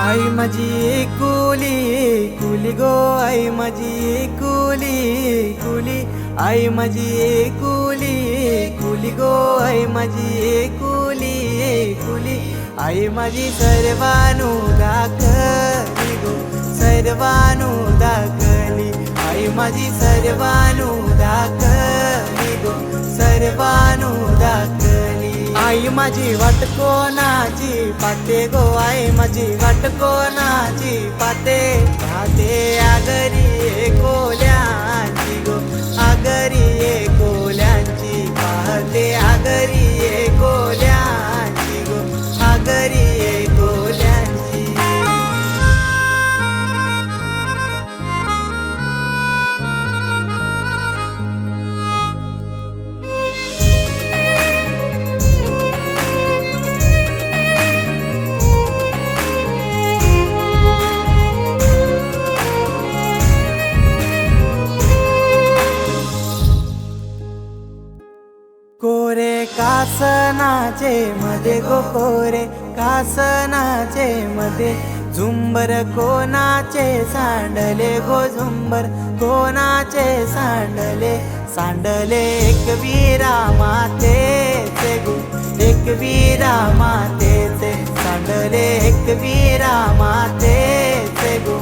आई माझी एकुली कुली गो, आई माझी एकुली कुली, आई माझी एकुली कुली गो, आई माझी एकुली कुली, आई माझी सर्वानु दाखली गो, सर्वानु दाखली, आई माझी सर्वानु दाखली गो, सर्वानु दाखली. आई माझी वाट कोणाची पाते गो, आई माझी वाट कोणाची पाते, पाते आगरी एकोल्यांची गो, आगरी एकोल्यांची, पाहते आगरी एकोल्यांची गो, आगरी एकोल्यांची. कोरे कासनाचे मध्ये गो, कोरे कासनाचे मध्ये, झुंबर कोणाचे सांडले गो, झुंबर कोणाचे सांडले, सांडले एक वीरा मातेचे गो, एक वीरा मातेचे, सांडले एक वीरा मातेचे गो,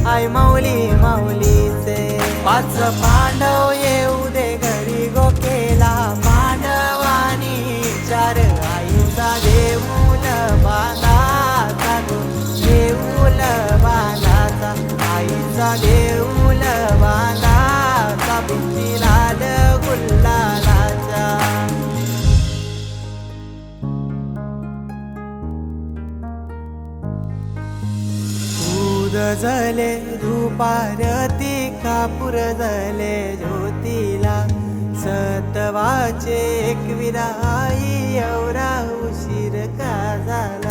आई माऊली माऊलीचे. पाच पांडव येऊ दे घरी गो, केला पांडवानी चार, आईचा देऊल बांधाचा गो, देऊल बांधाचा, आईचा देऊल बांधाचा, भिंती लाल गुलालाचा. दूध जले धुपारती, कापूर जले ज्योतीला, सतवाचे एकविरा आई, एवढा उशीर का झाला.